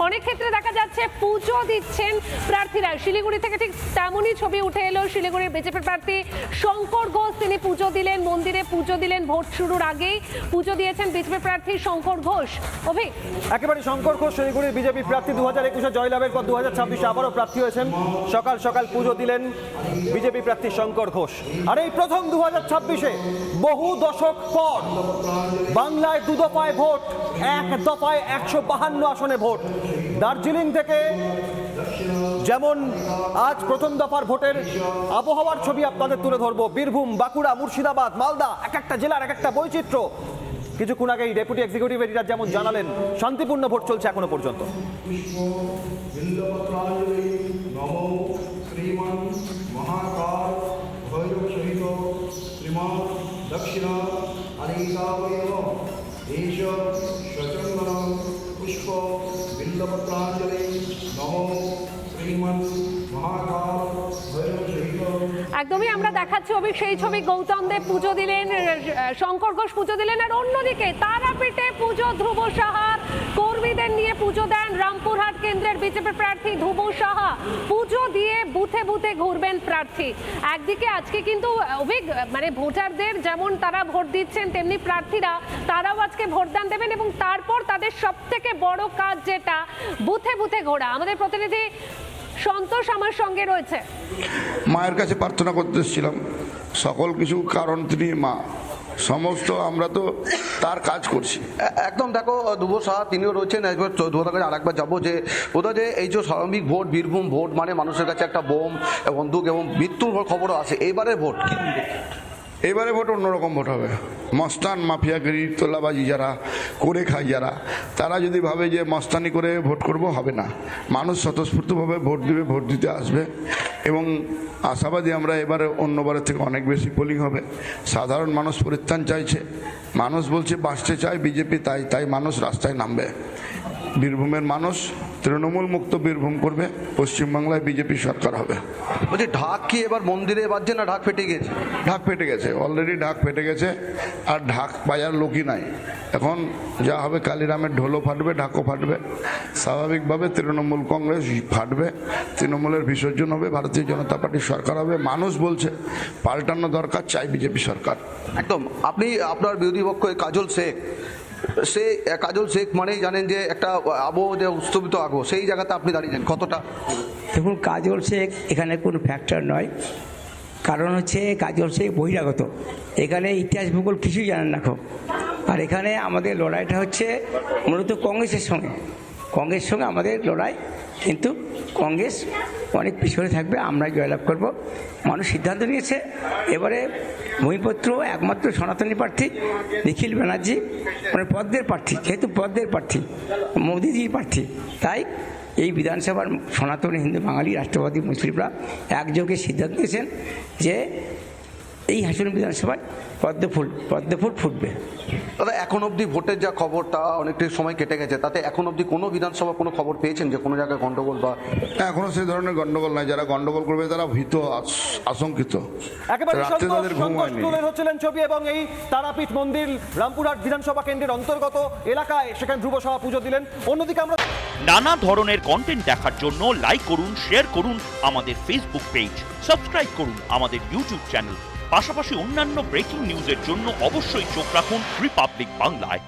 অনেক ক্ষেত্রে দেখা যাচ্ছে পুজো দিচ্ছেন প্রার্থীরা। শিলিগুড়ি থেকে ঠিক তেমনই ছবি উঠে এলো। শিলিগুড়ির বিজেপি প্রার্থী শঙ্কর ঘোষ, তিনি পুজো দিলেন, মন্দিরে পুজো দিলেন। ভোট শুরুর আগেই পুজো দিয়েছেন বিজেপি প্রার্থী শঙ্কর ঘোষ। অভিক, একেবারে শঙ্কর ঘোষ শিলিগুড়ির বিজেপি প্রার্থী 2021-এ জয়লাভের পর 2026-এ আবারও প্রার্থী হয়েছেন। সকাল সকাল পুজো দিলেন বিজেপি প্রার্থী শঙ্কর ঘোষ। আর এই প্রথম 2026-এ বহু দশক পর বাংলায় 2 দফায় ভোট, 1 দফায় 152 আসনে ভোট। দার্জিলিং থেকে যেমন আজ প্রথম দফার ভোটের আবহাওয়ার ছবি আপনাদের তুলে ধরবো। বীরভূম, বাঁকুড়া, মুর্শিদাবাদ, মালদা, এক একটা জেলার এক একটা বৈচিত্র্য। কিছুক্ষণ আগেই ডেপুটি এক্সিকিউটিভ এডিটর যেমন জানালেন, শান্তিপূর্ণ ভোট চলছে এখনো পর্যন্ত। একদমই আমরা দেখাচ্ছি অভিক সেই ছবি। গৌতম দেব পুজো দিলেন, শঙ্কর ঘোষ পুজো দিলেন, আর অন্যদিকে তারাপীঠে পুজো ধ্রুব সাহার। কর্মীদের নিয়ে পুজো দেন রামপুরহাট কেন্দ্রের বিজেপি প্রার্থী ধ্রুব সাহা। পুজো দিয়ে বুথে বুথে ঘুরবেন প্রার্থী। একদিকে আজকে কিন্তু অভিক মানে ভোটারদের যেমন তারা ভোট দিচ্ছেন, তেমনি প্রার্থীরা তারাও আজকে ভোটদান দেবেন এবং তারপর তাদের সব থেকে বড় কাজ যেটা বুথে বুথে ঘোরা। আমাদের প্রতিনিধি সন্তোষ আমার সঙ্গে রয়েছে। মায়ের কাছে প্রার্থনা করতে এসেছিলাম, সকল কিছু কারণ তিনি মা, সমস্ত আমরা তো তার কাজ করছি একদম। দেখো ধ্রুব সাহা তিনিও রয়েছেন। একবার ধ্রুবদার কাছে আরেকবার যাবো যে বোধহয় যে এই যে স্বাভাবিক ভোট, বীরভূম ভোট মানে মানুষের কাছে একটা বোম, বন্দুক এবং মৃত্যুর খবরও আছে। এইবারের ভোট কি? এবারে ভোট অন্যরকম ভোট হবে। মস্তান মাফিয়াগিরি তোলাবাজি যারা করে খায়, যারা তারা যদি ভাবে যে মস্তানি করে ভোট করব, হবে না। মানুষ স্বতঃস্ফূর্তভাবে ভোট দিবে, ভোট দিতে আসবে এবং আশাবাদী আমরা এবারে অন্যবারের থেকে অনেক বেশি পোলিং হবে। সাধারণ মানুষ পরিত্রাণ চাইছে, মানুষ বলছে বাঁচতে চায় বিজেপি, তাই মানুষ রাস্তায় নামবে। বীরভূমের মানুষ তৃণমূল মুক্ত বীরভূম করবে, পশ্চিমবাংলায় বিজেপি সরকার হবে। বলছি ঢাক কি এবার মন্দিরে বাজছে না ঢাক ফেটে গেছে? ঢাক ফেটে গেছে, অলরেডি ঢাক ফেটে গেছে। আর ঢাক বাজার লোকই নাই এখন। যা হবে কালীরামের ঢোলও ফাটবে, ঢাকও ফাটবে। স্বাভাবিকভাবে তৃণমূল কংগ্রেস ফাটবে, তৃণমূলের বিসর্জন হবে, ভারতীয় জনতা পার্টির সরকার হবে। মানুষ বলছে পাল্টানো দরকার, চাই বিজেপি সরকার। একদম। আপনি আপনার বিরোধী পক্ষ কাজল শেখ, কাজল শেখ মানেই জানেন যে একটা আবহ যে উত্সবিত আগ্রহ, সেই জায়গাতে আপনি দাঁড়িয়েছেন কতটা? দেখুন, কাজল শেখ এখানে কোনো ফ্যাক্টর নয়। কারণ হচ্ছে কাজল শেখ বহিরাগত, এখানে ইতিহাস ভূগোল কিছুই জানেন না খুব। আর এখানে আমাদের লড়াইটা হচ্ছে মূলত কংগ্রেসের সঙ্গে আমাদের লড়াই। কিন্তু কংগ্রেস অনেক পিছনে থাকবে, আমরা জয়লাভ করব। মানুষ সিদ্ধান্ত নিয়েছে এবারে ভূমিপত্র একমাত্র সনাতনী প্রার্থী নিখিল ব্যানার্জি, মানে পদ্মের প্রার্থী, যেহেতু পদ্মের প্রার্থী মোদিজির প্রার্থী, তাই এই বিধানসভার সনাতনী হিন্দু বাঙালি রাষ্ট্রবাদী মুসলিমরা একযোগে সিদ্ধান্ত নিয়েছেন যে এই হাসন বিধানসভায় পদ্মফুল ফুটবে। দাদা, এখন অবধি ভোটের যা খবর তা অনেকটা সময় কেটে গেছে, তাতে এখন অবধি কোনো বিধানসভা কোনো খবর পেয়েছেন যে কোনো জায়গায় গন্ডগোল বা? এখনো সেই ধরনের গন্ডগোল নাই। যারা গন্ডগোল করবে তারা ভীত, আশঙ্কিত। একেবারে রাতে তাদের ঘুম হয়নি। তুলে ধরছিলেন ছবি। এবং এই তারাপীঠ মন্দির রামপুরহাট বিধানসভা কেন্দ্রের অন্তর্গত এলাকায় সেখানে ধ্রুব সাহা পুজো দিলেন। অন্যদিকে আমরা নানা ধরনের কন্টেন্ট দেখার জন্য লাইক করুন, শেয়ার করুন আমাদের ফেসবুক পেজ, সাবস্ক্রাইব করুন আমাদের ইউটিউব চ্যানেল। পাশাপাশি অন্যান্য ব্রেকিং নিউজের জন্য অবশ্যই চোখ রাখুন রিপাবলিক বাংলায়।